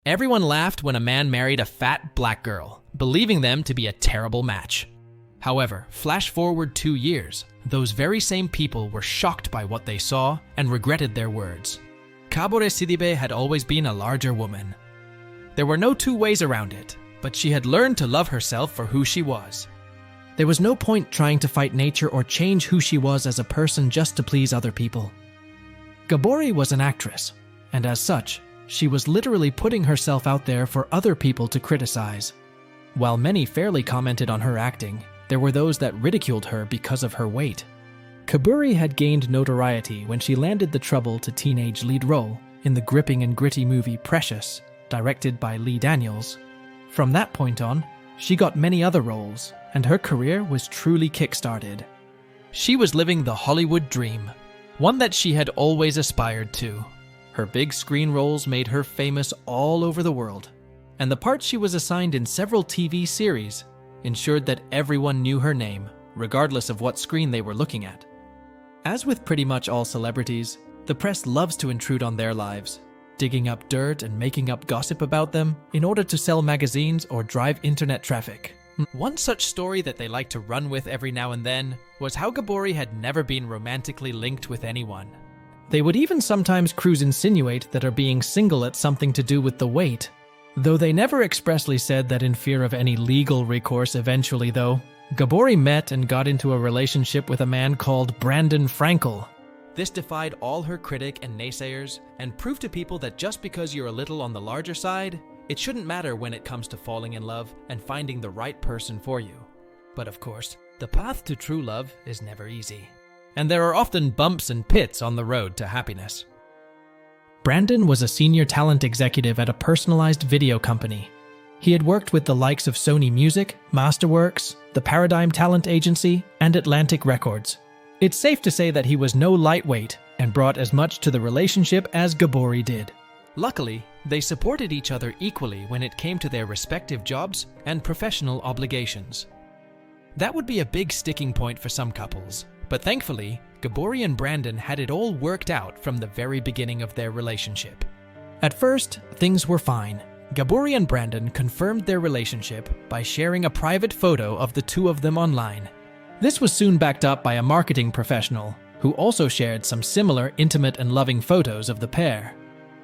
Everyone laughed when a man married a fat black girl, believing them to be a terrible match. However, flash forward 2 years, those very same people were shocked by what they saw and regretted their words. Kabore Sidibe had always been a larger woman. There were no two ways around it, but she had learned to love herself for who she was. There was no point trying to fight nature or change who she was as a person just to please other people. Gabori was an actress, and as such, she was literally putting herself out there for other people to criticize. While many fairly commented on her acting, there were those that ridiculed her because of her weight. Kaburi had gained notoriety when she landed the trouble to teenage lead role in the gripping and gritty movie Precious, directed by Lee Daniels. From that point on, she got many other roles, and her career was truly kick-started. She was living the Hollywood dream, one that she had always aspired to. Her big screen roles made her famous all over the world, and the parts she was assigned in several TV series ensured that everyone knew her name, regardless of what screen they were looking at. As with pretty much all celebrities, the press loves to intrude on their lives, digging up dirt and making up gossip about them in order to sell magazines or drive internet traffic. One such story that they like to run with every now and then was how Gabori had never been romantically linked with anyone. They would even sometimes insinuate that her being single had something to do with the weight, though they never expressly said that in fear of any legal recourse eventually though. Gabori met and got into a relationship with a man called Brandon Frankel. This defied all her critic and naysayers and proved to people that just because you're a little on the larger side, it shouldn't matter when it comes to falling in love and finding the right person for you. But of course, the path to true love is never easy, and there are often bumps and pits on the road to happiness. Brandon was a senior talent executive at a personalized video company. He had worked with the likes of Sony Music, Masterworks, the Paradigm Talent Agency, and Atlantic Records. It's safe to say that he was no lightweight and brought as much to the relationship as Gabori did. Luckily, they supported each other equally when it came to their respective jobs and professional obligations. That would be a big sticking point for some couples, but thankfully, Gabori and Brandon had it all worked out from the very beginning of their relationship. At first, things were fine. Gabori and Brandon confirmed their relationship by sharing a private photo of the two of them online. This was soon backed up by a marketing professional, who also shared some similar intimate and loving photos of the pair.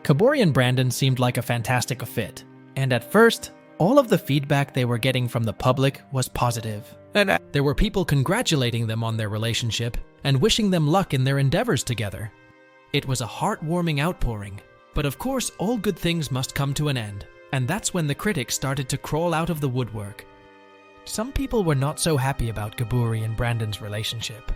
Gabori and Brandon seemed like a fantastic fit, and at first, all of the feedback they were getting from the public was positive. There were people congratulating them on their relationship and wishing them luck in their endeavors together. It was a heartwarming outpouring, but of course all good things must come to an end, and that's when the critics started to crawl out of the woodwork. Some people were not so happy about Gabori and Brandon's relationship.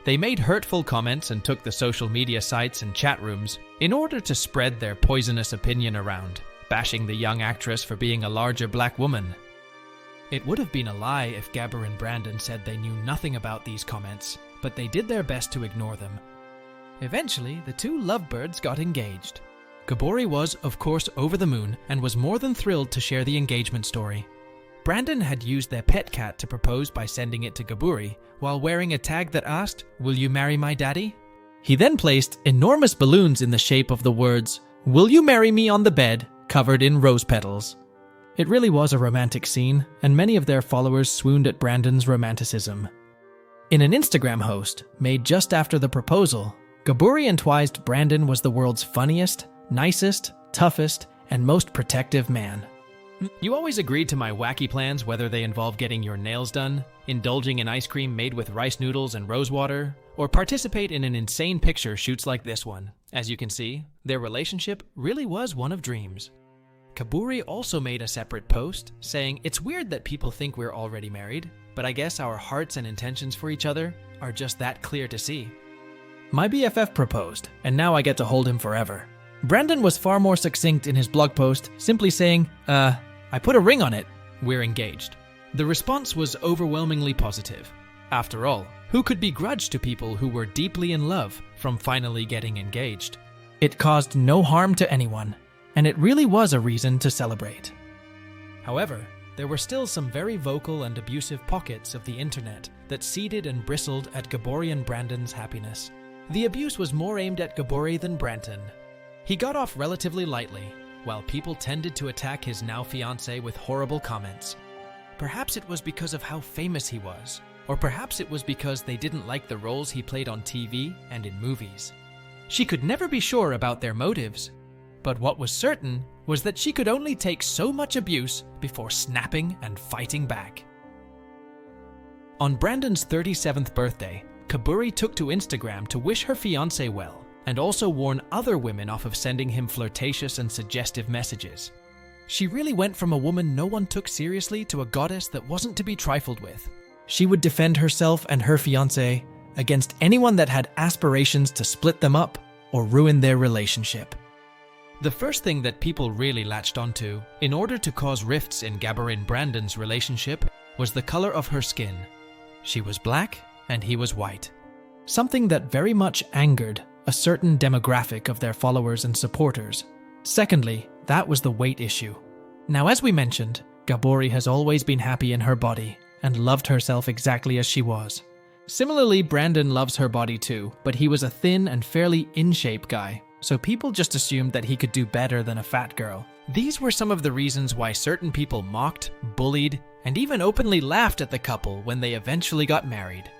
They made hurtful comments and took the social media sites and chat rooms in order to spread their poisonous opinion around, bashing the young actress for being a larger black woman. It would have been a lie if Gabor and Brandon said they knew nothing about these comments, but they did their best to ignore them. Eventually, the two lovebirds got engaged. Gabori was, of course, over the moon and was more than thrilled to share the engagement story. Brandon had used their pet cat to propose by sending it to Gabori while wearing a tag that asked, "Will you marry my daddy?" He then placed enormous balloons in the shape of the words, "Will you marry me on the bed?" covered in rose petals. It really was a romantic scene, and many of their followers swooned at Brandon's romanticism. In an Instagram post made just after the proposal, Gabori entwised Brandon was the world's funniest, nicest, toughest, and most protective man. You always agreed to my wacky plans, whether they involve getting your nails done, indulging in ice cream made with rice noodles and rose water, or participate in an insane picture shoots like this one. As you can see, their relationship really was one of dreams. Gabori also made a separate post saying, "It's weird that people think we're already married, but I guess our hearts and intentions for each other are just that clear to see. My BFF proposed, and now I get to hold him forever." Brandon was far more succinct in his blog post, simply saying, I put a ring on it. We're engaged." The response was overwhelmingly positive. After all, who could begrudge to people who were deeply in love from finally getting engaged? It caused no harm to anyone, and it really was a reason to celebrate. However, there were still some very vocal and abusive pockets of the internet that seeded and bristled at Gabori and Brandon's happiness. The abuse was more aimed at Gabori than Brandon. He got off relatively lightly, while people tended to attack his now fiancée with horrible comments. Perhaps it was because of how famous he was, or perhaps it was because they didn't like the roles he played on TV and in movies. She could never be sure about their motives, but what was certain was that she could only take so much abuse before snapping and fighting back. On Brandon's 37th birthday, Kaburi took to Instagram to wish her fiancé well and also warn other women off of sending him flirtatious and suggestive messages. She really went from a woman no one took seriously to a goddess that wasn't to be trifled with. She would defend herself and her fiancé against anyone that had aspirations to split them up or ruin their relationship. The first thing that people really latched onto in order to cause rifts in Gabor and Brandon's relationship was the color of her skin. She was black and he was white, something that very much angered a certain demographic of their followers and supporters. Secondly, that was the weight issue. Now, as we mentioned, Gabori has always been happy in her body and loved herself exactly as she was. Similarly, Brandon loves her body too, but he was a thin and fairly in-shape guy, so people just assumed that he could do better than a fat girl. These were some of the reasons why certain people mocked, bullied, and even openly laughed at the couple when they eventually got married.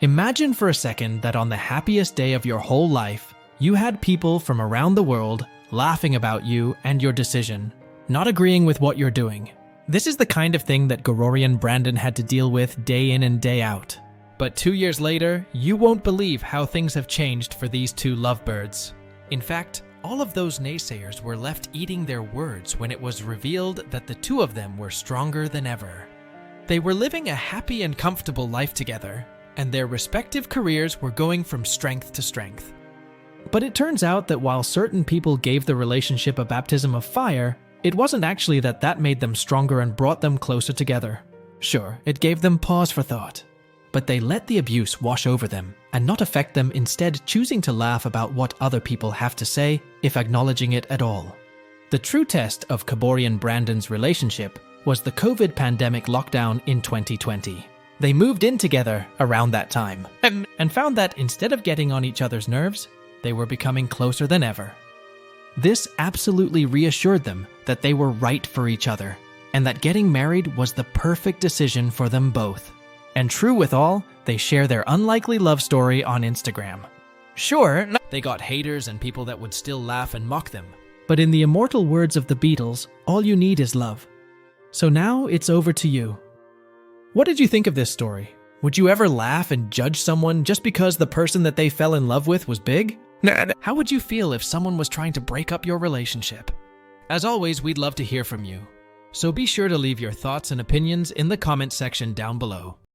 Imagine for a second that on the happiest day of your whole life, you had people from around the world laughing about you and your decision, not agreeing with what you're doing. This is the kind of thing that Gabor and Brandon had to deal with day in and day out. But 2 years later, you won't believe how things have changed for these two lovebirds. In fact, all of those naysayers were left eating their words when it was revealed that the two of them were stronger than ever. They were living a happy and comfortable life together, and their respective careers were going from strength to strength. But it turns out that while certain people gave the relationship a baptism of fire, it wasn't actually that made them stronger and brought them closer together. Sure, it gave them pause for thought, but they let the abuse wash over them and not affect them, instead choosing to laugh about what other people have to say, if acknowledging it at all. The true test of Kabori and Brandon's relationship was the COVID pandemic lockdown in 2020. They moved in together around that time and found that instead of getting on each other's nerves, they were becoming closer than ever. This absolutely reassured them that they were right for each other and that getting married was the perfect decision for them both. And true with all, they share their unlikely love story on Instagram. Sure, they got haters and people that would still laugh and mock them. But in the immortal words of the Beatles, all you need is love. So now it's over to you. What did you think of this story? Would you ever laugh and judge someone just because the person that they fell in love with was big? How would you feel if someone was trying to break up your relationship? As always, we'd love to hear from you. So be sure to leave your thoughts and opinions in the comment section down below.